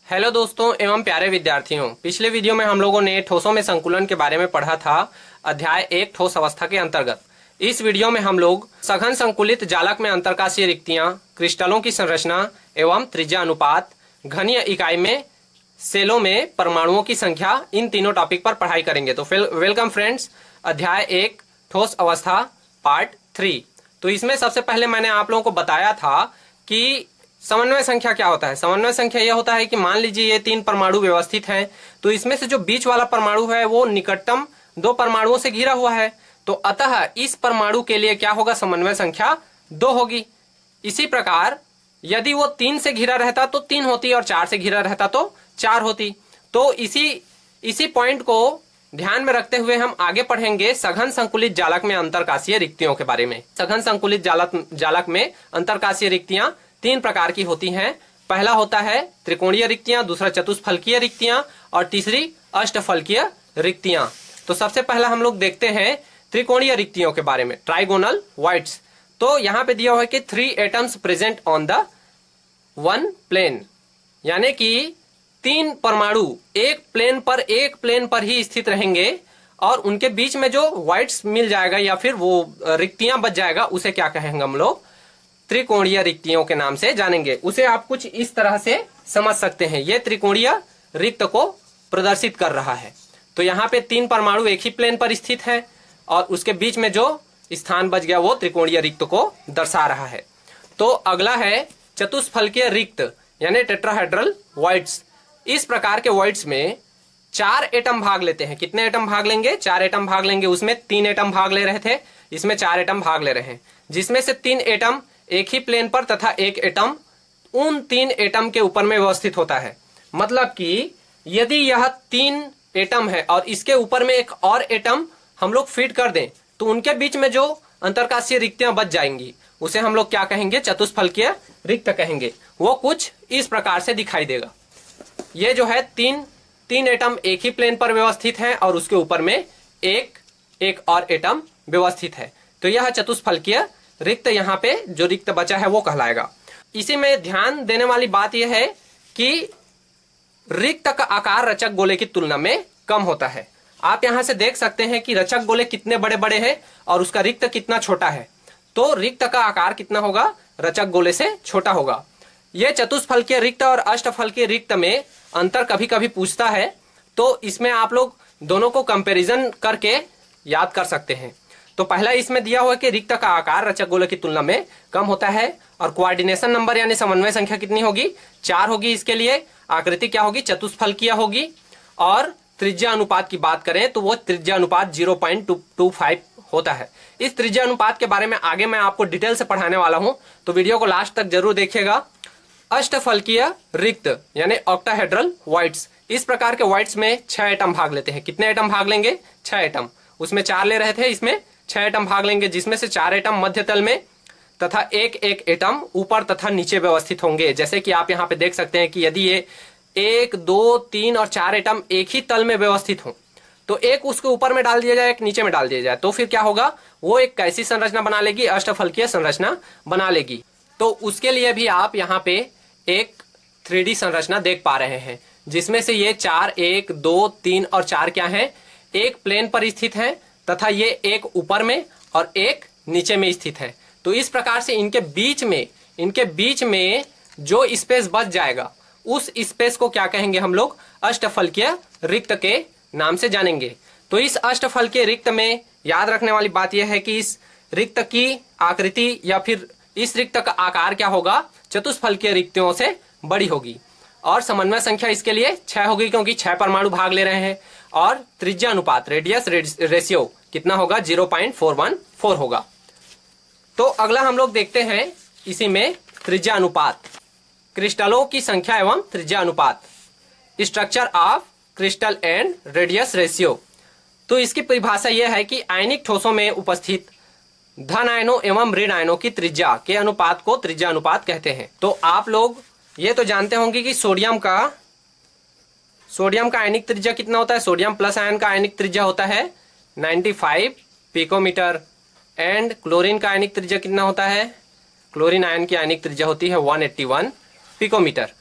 Hello दोस्तों एवं प्यारे विद्यार्थियों, पिछले वीडियो में हम लोगों ने ठोसों में संकुलन के बारे में पढ़ा था। अध्याय 1 ठोस अवस्था के अंतर्गत इस वीडियो में हम लोग सघन संकुलित जालक में अंतरकाशीय रिक्तियां, क्रिस्टलों की संरचना एवं त्रिज्या अनुपात, घनीय इकाई में सेलों में परमाणुओं की संख्या, इन तीनों टॉपिक पर पढ़ाई करेंगे। तो वेलकम फ्रेंड्स, अध्याय 1 ठोस अवस्था पार्ट 3। तो इसमें सबसे पहले मैंने आप लोगों को बताया था कि समन्वय संख्या क्या होता है। समन्वय संख्या यह होता है कि मान लीजिए ये 3 परमाणु व्यवस्थित हैं, तो इसमें से जो बीच वाला परमाणु है वो निकटतम 2 परमाणुओं से घिरा हुआ है, तो अतः इस परमाणु के लिए क्या होगा, समन्वय संख्या 2 होगी। इसी प्रकार यदि वो 3 से घिरा रहता तो 3 होती और 4 से घिरा रहता तो 4 होती। तो इसी पॉइंट को ध्यान में रखते हुए हम आगे पढ़ेंगे सघन संकुलित जालक में अंतरकाशीय रिक्तियों के बारे में। सघन संकुलित जालक में अंतरकाशीय रिक्तियां 3 प्रकार की होती हैं। पहला होता है त्रिकोणीय रिक्तियां, दूसरा चतुष्फलकीय रिक्तियां और तीसरी अष्टफलकीय रिक्तियां। तो सबसे पहला हम लोग देखते हैं त्रिकोणीय रिक्तियों के बारे में, ट्राइगोनल वॉइड्स। तो यहाँ पे दिया हुआ है कि 3 atoms present on the 1 plane, यानी कि 3 परमाणु एक प्लेन पर ही स्थित रहेंगे और उनके बीच में जो वॉइड्स मिल जाएगा या फिर वो रिक्तियां बच जाएगा, उसे क्या कहेंगे हम लोग, त्रिकोणीय रिक्तियों के नाम से जानेंगे। उसे आप कुछ इस तरह से समझ सकते हैं, ये त्रिकोणीय रिक्त को प्रदर्शित कर रहा है। तो यहाँ पे 3 परमाणु एक ही प्लेन पर स्थित है और उसके बीच में जो स्थान बच गया वो त्रिकोणीय रिक्त को दर्शा रहा है। तो अगला है चतुष्फलकीय रिक्त, यानी टेट्राहेड्रल वॉइड्स। इस प्रकार के वॉइड्स में 4 एटम भाग लेते हैं। कितने एटम भाग लेंगे, 4 एटम भाग लेंगे। उसमें 3 एटम भाग ले रहे थे, इसमें 4 एटम भाग ले रहे हैं, जिसमें से 3 एटम एक ही प्लेन पर तथा एक एटम उन 3 एटम के ऊपर में व्यवस्थित होता है। मतलब कि यदि यह 3 एटम है और इसके ऊपर में एक और एटम हम लोग फिट कर दें तो उनके बीच में जो अंतरकाशीय रिक्तियां बच जाएंगी उसे हम लोग क्या कहेंगे, चतुष्फलकीय रिक्त कहेंगे। वो कुछ इस प्रकार से दिखाई देगा। ये जो है तीन एटम एक ही प्लेन पर व्यवस्थित है और उसके ऊपर में एक और एटम व्यवस्थित है, तो यह चतुष्फलकीय रिक्त यहाँ पे जो रिक्त बचा है वो कहलाएगा। इसी में ध्यान देने वाली बात यह है कि रिक्त का आकार रचक गोले की तुलना में कम होता है। आप यहां से देख सकते हैं कि रचक गोले कितने बड़े बड़े हैं और उसका रिक्त कितना छोटा है। तो रिक्त का आकार कितना होगा, रचक गोले से छोटा होगा। यह चतुष्फलकीय रिक्त और अष्टफलकीय रिक्त में अंतर कभी कभी पूछता है, तो इसमें आप लोग दोनों को कंपेरिजन करके याद कर सकते हैं। तो पहला इसमें दिया हुआ है कि रिक्त का आकार रचक गोले की तुलना में कम होता है और कोऑर्डिनेशन नंबर यानी समन्वय संख्या कितनी होगी, 4 होगी। इसके लिए आकृति क्या होगी, चतुष्फलकीय होगी। और त्रिज्या अनुपात की बात करें तो वो त्रिज्या अनुपात 0.25 होता है। इस त्रिज्या अनुपात के बारे में आगे मैं आपको डिटेल से पढ़ाने वाला हूं, तो वीडियो को लास्ट तक जरूर देखिएगा। अष्टफलकीय रिक्त यानी ऑक्टाहेड्रल वॉइड्स, इस प्रकार के वॉइड्स में 6 एटम भाग लेते हैं। कितने एटम भाग लेंगे, 6 एटम। उसमें 4 ले रहे थे, इसमें 6 एटम भाग लेंगे, जिसमें से 4 एटम मध्य तल में तथा एक एटम ऊपर तथा नीचे व्यवस्थित होंगे। जैसे कि आप यहाँ पे देख सकते हैं कि यदि ये 1, 2, 3 और 4 एटम एक ही तल में व्यवस्थित हो तो एक उसके ऊपर में डाल दिया जाए, एक नीचे में डाल दिया जाए, तो फिर क्या होगा, वो एक कैसी संरचना बना लेगी, अष्टफलकीय संरचना बना लेगी। तो उसके लिए भी आप यहाँ पे एक 3D संरचना देख पा रहे हैं, जिसमें से ये 4, 1, 2, 3 और 4 क्या है, एक प्लेन पर स्थित है तथा ये एक ऊपर में और एक नीचे में स्थित है। तो इस प्रकार से इनके बीच में जो स्पेस बच जाएगा उस स्पेस को क्या कहेंगे हम लोग, अष्टफलकीय रिक्त के नाम से जानेंगे। तो इस अष्टफलकीय रिक्त में याद रखने वाली बात यह है कि इस रिक्त की आकृति या फिर इस रिक्त का आकार क्या होगा, चतुष्फलकीय रिक्तियों से बड़ी होगी। और समन्वय संख्या इसके लिए 6 होगी, क्योंकि 6 परमाणु भाग ले रहे हैं। और त्रिज्या अनुपात रेडियस रेशियो कितना होगा, 0.414 होगा। तो अगला हम लोग देखते हैं इसी में त्रिज्या अनुपात, क्रिस्टलों की संख्या एवं त्रिज्या अनुपात, structure of crystal and radius ratio. तो इसकी परिभाषा यह है कि आयनिक ठोसों में उपस्थित धन आयनों एवं ऋण आयनों की त्रिज्या के अनुपात को त्रिज्या अनुपात कहते हैं। तो आप लोग ये तो जानते होंगे कि सोडियम का आयनिक त्रिज्या कितना होता है, सोडियम प्लस आयन का आयनिक त्रिज्या होता है 95 पिकोमीटर। एंड क्लोरीन का आयनिक त्रिज्या कितना होता है, क्लोरीन आयन की आयनिक त्रिज्या होती है 181 पिकोमीटर।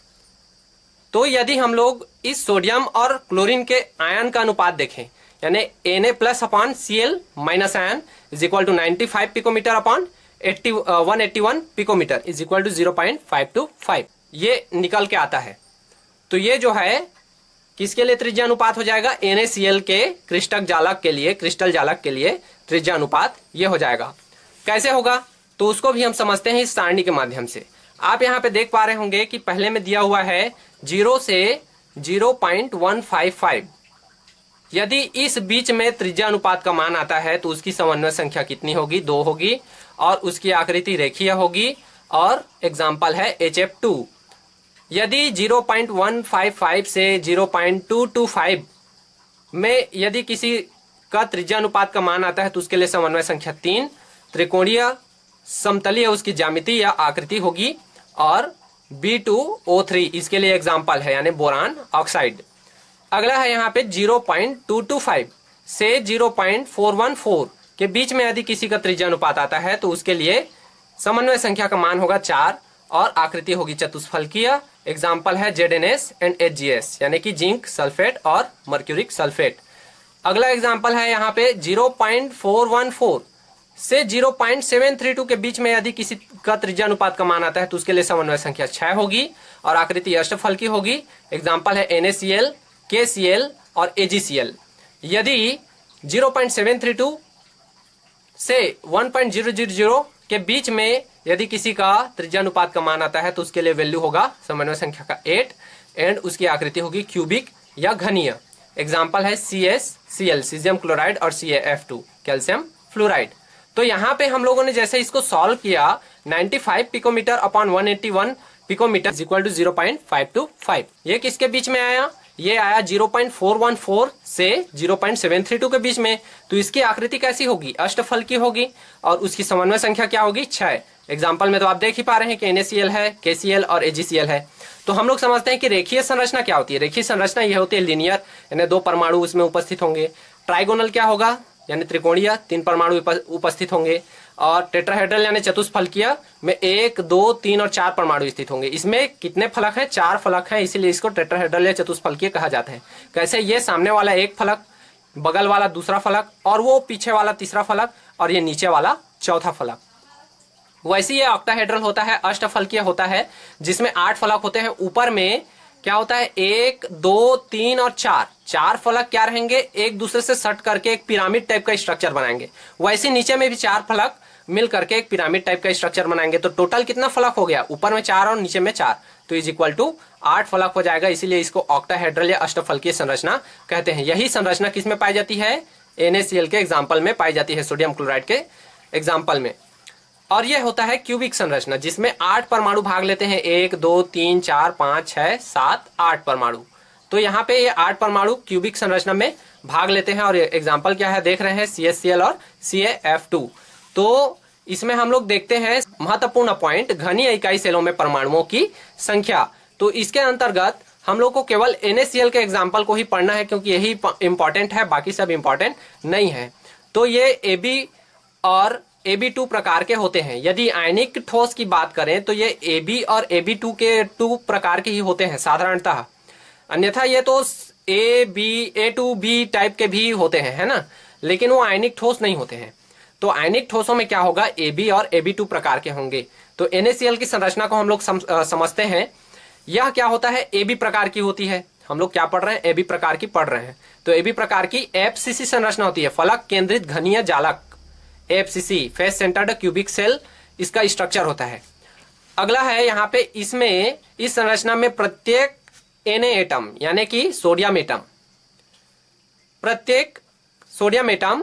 तो यदि हम लोग इस सोडियम और क्लोरीन के आयन का अनुपात देखें, यानी Na plus upon Cl minus ion is equal to 95 picometre upon 181 picometre is equal to 0.525, ये निकल के आता है। तो ये जो है किसके लिए त्रिज्या अनुपात हो जाएगा, NaCl के क्रिस्टल जालक के लिए त्रिज्या अनुपात ये हो जाएगा। कैसे होगा तो उसको भी हम समझते हैं इस सारणी के माध्यम से। आप यहाँ पे देख पा रहे होंगे कि पहले में दिया हुआ है 0 से 0.155। यदि इस बीच में त्रिज्या अनुपात का मान आता है तो उसकी समन्वय संख्या कितनी होगी, 2 होगी, और उसकी आकृति रेखीय होगी, और एग्जाम्पल है HF2। यदि 0.155 से 0.225 में यदि किसी का त्रिज्या अनुपात का मान आता है तो उसके लिए समन्वय संख्या 3, त्रिकोणीय समतलीय उसकी ज्यामिति या आकृति होगी, और B2O3 इसके लिए एग्जाम्पल है, यानी बोरान ऑक्साइड। अगला है यहाँ पे 0.225 से 0.414 के बीच में यदि किसी का त्रिज्या अनुपात आता है तो उसके लिए समन्वय संख्या का मान होगा 4, और आकृति होगी चतुष्फलकीय। एग्जाम्पल है ZnS एंड HGS, यानी कि जिंक सल्फेट और मर्क्यूरिक सल्फेट। अगला एग्जाम्पल है यहाँ पे 0.414 से 0.732 के बीच में यदि किसी का त्रिज्या अनुपात का मान आता है तो उसके लिए समन्वय संख्या 6 होगी, और आकृति अष्टफलकी होगी। एग्जाम्पल है NaCl, KCl और AgCl। यदि 0.732 से 1.000 के बीच में यदि किसी का त्रिज्या अनुपात का मान आता है तो उसके लिए वैल्यू होगा समन्वय संख्या का 8, एंड उसकी आकृति होगी क्यूबिक या घनीय। एग्जाम्पल है CsCl सीजियम क्लोराइड और CaF2 कैल्शियम फ्लोराइड। तो यहाँ पे हम लोगों ने जैसे इसको सॉल्व किया 95 picometre upon 181 picometre is equal to 0.525। ये किसके बीच में आया, ये आया 0.414 से 0.732 के बीच में। तो इसकी आकृति कैसी होगी, अष्टफलकी होगी, और उसकी समन्वय संख्या क्या होगी, 6। एग्जाम्पल में तो आप देख ही पा रहे हैं कि NaCl है, KCl और AgCl है। तो हम लोग समझते हैं कि रेखीय संरचना क्या होती है। रेखीय संरचना यह होती है लीनियर, यानी 2 परमाणु उसमें उपस्थित होंगे। ट्राइगोनल क्या होगा, यानी त्रिकोणीय, 3 परमाणु उपस्थित होंगे। और टेट्राहेड्रल यानी चतुष्फलकीय में 1, 2, 3 और 4 परमाणु स्थित होंगे। इसमें कितने फलक हैं, 4 फलक हैं, इसीलिए इसको टेट्राहेड्रल या चतुष्फलकीय कहा जाता है। कैसे, ये सामने वाला एक फलक, बगल वाला दूसरा फलक, और वो पीछे वाला तीसरा फलक, और ये नीचे वाला चौथा फलक। वैसे ये ऑक्टाहेड्रल होता है, अष्टफलकीय होता है, जिसमें 8 फलक होते हैं। ऊपर में क्या होता है, 1, 2, 3 और 4 फलक क्या रहेंगे, एक दूसरे से सट करके एक पिरामिड टाइप का स्ट्रक्चर बनाएंगे। वैसे नीचे में भी 4 फलक मिल करके एक पिरामिड टाइप का स्ट्रक्चर बनाएंगे। तो टोटल कितना फलक हो गया, ऊपर में 4 और नीचे में 4, तो इज इक्वल टू 8 फलक हो जाएगा। इसीलिए इसको ऑक्टाहेड्रल या अष्टफलकीय संरचना कहते हैं। यही संरचना किसमें पाई जाती है, NaCl के एग्जाम्पल में पाई जाती है, सोडियम क्लोराइड के एग्जाम्पल में। और यह होता है क्यूबिक संरचना, जिसमें 8 परमाणु भाग लेते हैं, 1, 2, 3, 4, 5, 6, 7, 8 परमाणु। तो यहाँ पे ये 8 परमाणु क्यूबिक संरचना में भाग लेते हैं। और एग्जाम्पल क्या है देख रहे हैं, CsCl और CaF2। तो इसमें हम लोग देखते हैं महत्वपूर्ण पॉइंट, घनीय इकाई सेलों में परमाणुओं की संख्या। तो इसके अंतर्गत हम लोग को केवल NaCl के एग्जाम्पल को ही पढ़ना है, क्योंकि यही इंपॉर्टेंट है, बाकी सब इंपॉर्टेंट नहीं है। तो ये AB और AB2 प्रकार के होते हैं। यदि आयनिक ठोस की बात करें तो ये AB और AB2 के 2 प्रकार के ही होते हैं साधारणतः। अन्यथा ये तो A2B टाइप के भी होते हैं, है ना, लेकिन वो आयनिक ठोस नहीं होते हैं। तो आयनिक ठोसों में क्या होगा, AB और AB2 प्रकार के होंगे। तो NaCl की संरचना को हम लोग समझते हैं। यह क्या होता है, AB प्रकार की होती है। हम लोग क्या पढ़ रहे हैं, AB प्रकार की पढ़ रहे हैं। तो AB प्रकार की FCC संरचना होती है, फलक केंद्रित घनीय जालक, FCC face centred cubic cell इसका स्ट्रक्चर होता है। अगला है यहाँ पे, इसमें इस संरचना में प्रत्येक Na एटम यानी कि सोडियम एटम, प्रत्येक सोडियम एटम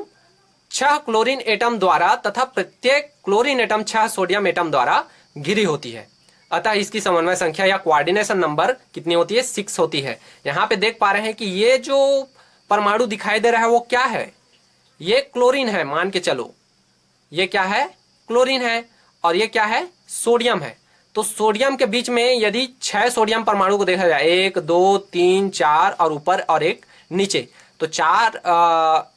6 क्लोरीन एटम द्वारा तथा प्रत्येक क्लोरीन एटम 6 सोडियम एटम द्वारा घिरी होती है। अतः इसकी समन्वय संख्या या कोऑर्डिनेशन नंबर कितनी होती है, 6 होती है। यहाँ पे देख पा रहे हैं कि ये जो परमाणु दिखाई दे रहा है वो क्या है, ये क्लोरीन है, मान के चलो ये क्या है, क्लोरीन है, और ये क्या है, सोडियम है। तो सोडियम के बीच में यदि 6 सोडियम परमाणु को देखा जाए, 1, 2, 3, 4 और ऊपर और एक नीचे, तो 4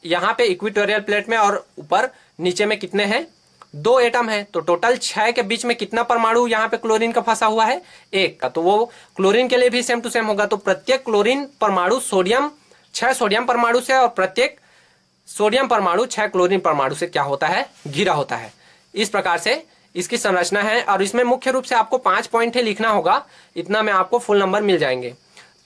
यहाँ पे इक्वेटोरियल प्लेट में और ऊपर नीचे में कितने हैं, 2 एटम है, तो टोटल 6 के बीच में कितना परमाणु यहाँ पे क्लोरीन का फंसा हुआ है? 1 का। तो वो क्लोरीन के लिए भी सेम टू सेम होगा। तो प्रत्येक क्लोरीन परमाणु सोडियम 6 सोडियम परमाणु से और प्रत्येक सोडियम परमाणु 6 क्लोरीन परमाणु से क्या होता है? घिरा होता है। इस प्रकार से इसकी संरचना है और इसमें मुख्य रूप से आपको 5 पॉइंट ही लिखना होगा, इतना में आपको फुल नंबर मिल जाएंगे।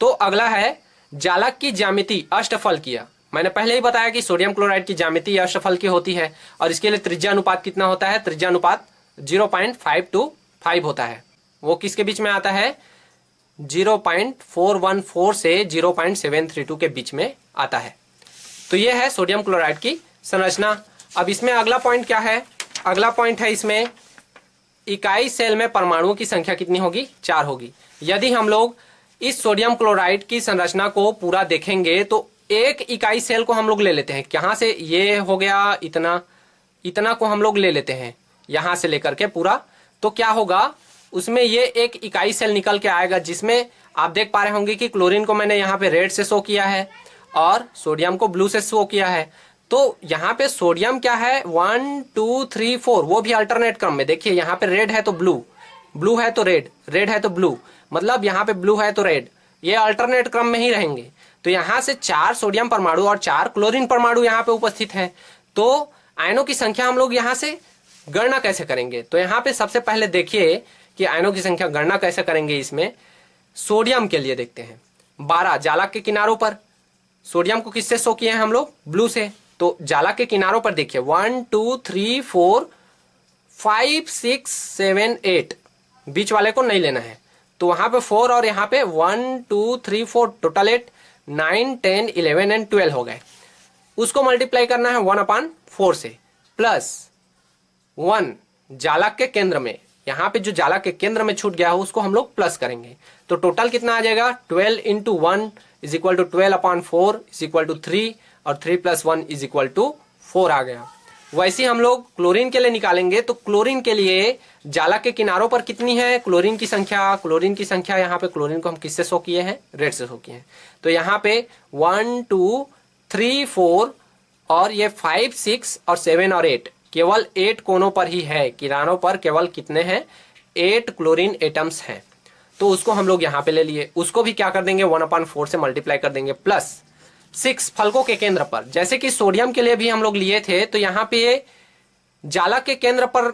तो अगला है जालक की ज्यामिति अष्टफलकीय। मैंने पहले ही बताया कि सोडियम क्लोराइड की ज्यामिति अष्टफलकीय होती है और इसके लिए त्रिज्या अनुपात कितना होता है? त्रिज्या अनुपात 0.525 होता है। वो किसके बीच में आता है? 0.414 से 0.732 के बीच में आता है। तो ये है सोडियम क्लोराइड की संरचना। अब इसमें अगला पॉइंट क्या है? अगला पॉइंट है इसमें इकाई सेल में परमाणुओं की संख्या कितनी होगी? 4 होगी। यदि हम लोग इस सोडियम क्लोराइड की संरचना को पूरा देखेंगे तो एक इकाई सेल को हम लोग ले लेते हैं। कहां से? ये हो गया इतना को हम लोग ले लेते हैं यहां से लेकर के पूरा। तो क्या होगा उसमें? ये एक इकाई सेल निकल के आएगा जिसमें आप देख पा रहे होंगे कि क्लोरीन को मैंने यहाँ पे रेड से शो किया है और सोडियम को ब्लू से शो किया है। तो यहाँ पे सोडियम क्या है? 1 2 3 4, वो भी अल्टरनेट क्रम में। देखिए यहाँ पे रेड है तो ब्लू, ब्लू है तो रेड, रेड है तो ब्लू, मतलब यहाँ पे ब्लू है तो रेड, ये अल्टरनेट क्रम में ही रहेंगे। तो यहाँ से 4 सोडियम परमाणु और 4 क्लोरीन परमाणु यहाँ पे उपस्थित हैं। तो आयनों की संख्या हम लोग यहाँ से गणना कैसे करेंगे? तो यहाँ पे सबसे पहले देखिए कि आयनों की संख्या गणना कैसे करेंगे। इसमें सोडियम के लिए देखते हैं 12 जालक के किनारों पर। सोडियम को किससे शो किए हैं हम लोग? ब्लू से। तो जालक के किनारों पर देखिए 1 2 3 4 5 6 7 8, बीच वाले को नहीं लेना है। तो वहां पे 4 और यहाँ पे 1 2 3 4, टोटल 8 9 10 11 एंड 12 हो गए। उसको मल्टीप्लाई करना है 1/4 से, प्लस 1 जालक के केंद्र में, यहाँ पे जो जालक के केंद्र में छूट गया हो उसको हम लोग प्लस करेंगे। तो टोटल कितना आ जाएगा? 12 into 1 is equal to 12/4 is equal to 3 और 3 + 1 इज इक्वल टू 4 आ गया। वैसे हम लोग क्लोरीन के लिए निकालेंगे। तो क्लोरीन के लिए जालक के किनारों पर कितनी है क्लोरीन की संख्या? क्लोरीन की संख्या यहाँ पे क्लोरीन को हम किससे शो किए हैं? रेड से शो किए हैं। तो यहाँ पे 1 2 3 4 और ये 5 6 और 7 और 8, केवल 8 कोनों पर ही है। किनारों पर केवल कितने हैं? 8 क्लोरीन एटम्स हैं। तो उसको हम लोग यहाँ पे ले लिए। उसको भी क्या कर देंगे? 1/4 से मल्टीप्लाई कर देंगे, प्लस 6 फलकों के केंद्र पर, जैसे कि सोडियम के लिए भी हम लोग लिए थे। तो यहाँ पे जालक के केंद्र पर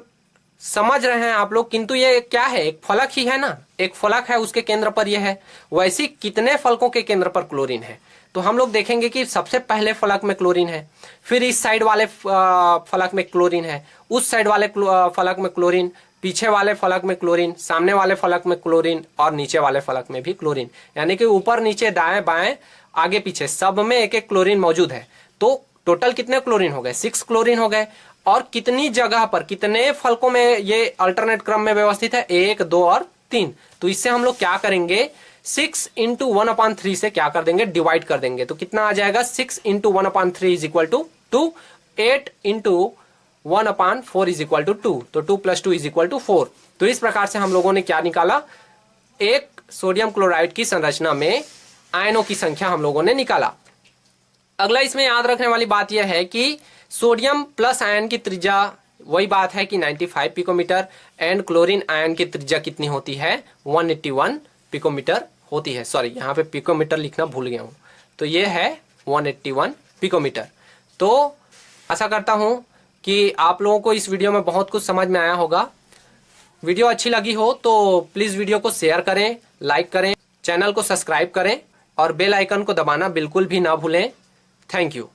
समझ रहे हैं आप लोग, किंतु ये क्या है? एक फलक ही है ना, एक फलक है, उसके केंद्र पर ये है। वैसे कितने फलकों के केंद्र पर क्लोरीन है? तो हम लोग देखेंगे कि सबसे पहले फलक में क्लोरीन है, फिर इस साइड वाले फलक में क्लोरीन है, उस साइड वाले फलक में क्लोरीन, पीछे वाले फलक में क्लोरीन, सामने वाले फलक में क्लोरीन और नीचे वाले फलक में भी क्लोरीन। यानी कि ऊपर नीचे दाएं बाएं आगे पीछे सब में एक एक क्लोरीन मौजूद है। तो टोटल कितने क्लोरीन हो गए? 6 क्लोरीन हो गए। और कितनी जगह पर, कितने फलकों में ये अल्टरनेट क्रम में व्यवस्थित है? 1 2 और 3। तो इससे हम लोग क्या करेंगे? 6 इंटू 1/3 से क्या कर देंगे? डिवाइड कर देंगे। तो कितना आ जाएगा? 6 into 1/3 is equal to 2, 8 into 1/4 is equal to 2, तो 2 + 2 इज इक्वल टू 4। तो इस प्रकार से हम लोगों ने क्या निकाला? एक सोडियम क्लोराइड की संरचना में आयनों की संख्या हम लोगों ने निकाला। अगला इसमें याद रखने वाली बात यह है कि सोडियम प्लस आयन की त्रिज्या वही बात है कि 95 पिकोमीटर एंड क्लोरीन आयन की त्रिज्या कितनी होती है? 181 पिकोमीटर होती है। सॉरी, यहाँ पे पिकोमीटर लिखना भूल गया हूं। तो ये है 181 पिकोमीटर। तो आशा करता हूं कि आप लोगों को इस वीडियो में बहुत कुछ समझ में आया होगा। वीडियो अच्छी लगी हो तो प्लीज वीडियो को शेयर करें, लाइक करें, चैनल को सब्सक्राइब करें और बेल आइकन को दबाना बिल्कुल भी ना भूलें। Thank you.